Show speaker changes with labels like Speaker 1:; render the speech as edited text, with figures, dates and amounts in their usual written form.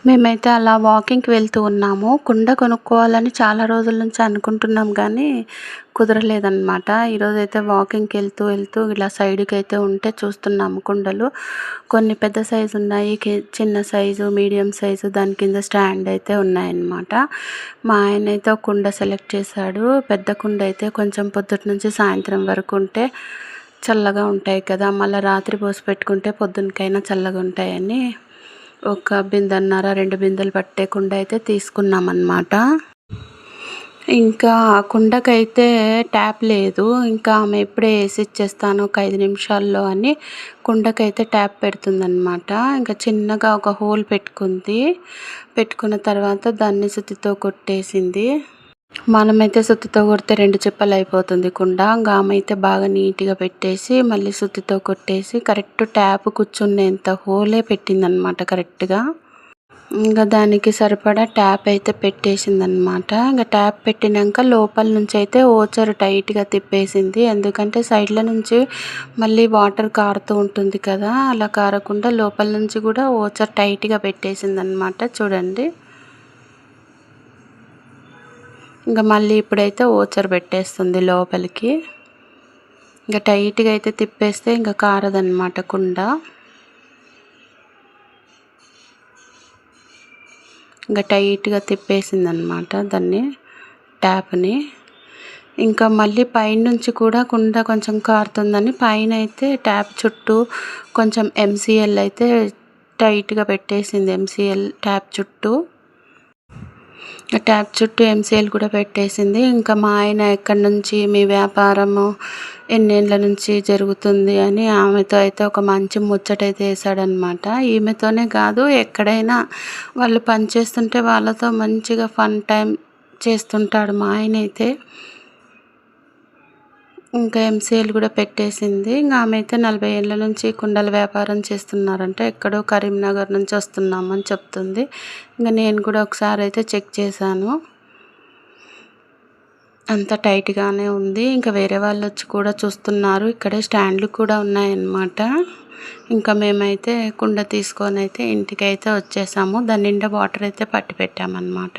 Speaker 1: మేమైతే అలా వాకింగ్‌కి వెళ్తూ ఉన్నాము. కుండ కొనుక్కోవాలని చాలా రోజుల నుంచి అనుకుంటున్నాం గానీ, కుదరలేదనమాట. ఈరోజైతే వెళ్తూ ఇలా సైడ్‌కైతే ఉంటే చూస్తున్నాము కుండలు. కొన్ని పెద్ద సైజు ఉన్నాయి. చిన్న సైజు, మీడియం సైజు దాని కింద స్టాండ్ అయితే ఉన్నాయన్నమాట. మా ఆయనైతే ఒక కుండ సెలెక్ట్ చేశాడు. పెద్ద కుండ అయితే కొంచెం పొద్దుటి నుంచి సాయంత్రం వరకు ఉంటే చల్లగా ఉంటాయి కదా! మళ్ళా రాత్రి పోసి పెట్టుకుంటే పొద్దునకైనా చల్లగా ఉంటాయని ఒక బిందెన్నర, 2 బిందెలు పట్టే కుండ అయితే తీసుకున్నామన్నమాట. ఇంకా ఆ కుండకైతే ట్యాప్ లేదు. ఇంకా ఆమె ఇప్పుడే ఏసిచ్చేస్తాను ఒక 5 నిమిషాల్లో అని కుండకైతే ట్యాప్ పెడుతుందన్నమాట. ఇంకా చిన్నగా ఒక హోల్ పెట్టుకుంది. పెట్టుకున్న తర్వాత దాన్ని సుత్తితో కొట్టేసింది. మనమైతే సుత్తితో కొడితే 2 చిప్పలయిపోతుంది కుండ. ఆమె అయితే బాగా నీట్‌గా పెట్టేసి మళ్ళీ సుత్తితో కొట్టేసి కరెక్ట్ ట్యాప్ కూర్చునేంత హోలే పెట్టిందనమాట కరెక్ట్‌గా. ఇంక దానికి సరిపడా ట్యాప్ అయితే పెట్టేసిందనమాట. ఇంక ట్యాప్ పెట్టినాక లోపల నుంచి అయితే ఓచర్ టైట్‌గా తిప్పేసింది. ఎందుకంటే సైడ్ల నుంచి మళ్ళీ వాటర్ కారుతూ ఉంటుంది కదా! అలా కారకుండా లోపల నుంచి కూడా ఓచర్ టైట్‌గా పెట్టేసిందనమాట. చూడండి. ఇంకా మళ్ళీ ఇప్పుడైతే ఓచర్ పెట్టేస్తుంది లోపలికి. ఇంకా టైట్‌గా అయితే తిప్పేస్తే ఇంకా కారదనమాట కుండ. ఇంకా టైట్‌గా తిప్పేసిందనమాట దాన్ని ట్యాప్‌ని. ఇంకా మళ్ళీ పైనుంచి కూడా కుండ కొంచెం కారుతుందని పైన అయితే ట్యాప్ చుట్టూ కొంచెం ఎంసీఎల్ అయితే టైట్‌గా పెట్టేసింది. ఎంసీఎల్ ట్యాప్ చుట్టూ ఎంసీఎల్ కూడా పెట్టేసింది. ఇంకా మా ఆయన ఎక్కడి నుంచి మీ వ్యాపారము ఎన్నేళ్ళ నుంచి జరుగుతుంది అని ఆమెతో అయితే ఒక మంచి ముచ్చటైతే వేసాడనమాట. ఈమెతోనే కాదు, ఎక్కడైనా వాళ్ళు పని చేస్తుంటే వాళ్ళతో మంచిగా ఫన్ టైం చేస్తుంటాడు మా ఆయన అయితే. ఇంకా ఎంసీఎల్ కూడా పెట్టేసింది. ఇంకా ఆమె అయితే 40 ఏళ్ళ నుంచి కుండల వ్యాపారం చేస్తున్నారంట. ఎక్కడో కరీంనగర్ నుంచి వస్తున్నామని చెప్తుంది. ఇంకా నేను కూడా ఒకసారి అయితే చెక్ చేశాను. అంత టైట్‌గానే ఉంది. ఇంకా వేరే వాళ్ళు వచ్చి కూడా చూస్తున్నారు. ఇక్కడే స్టాండ్లు కూడా ఉన్నాయన్నమాట. ఇంకా మేమైతే కుండ తీసుకొని అయితే ఇంటికైతే వచ్చేసాము. దాని నిండా వాటర్ అయితే పట్టి పెట్టామన్నమాట.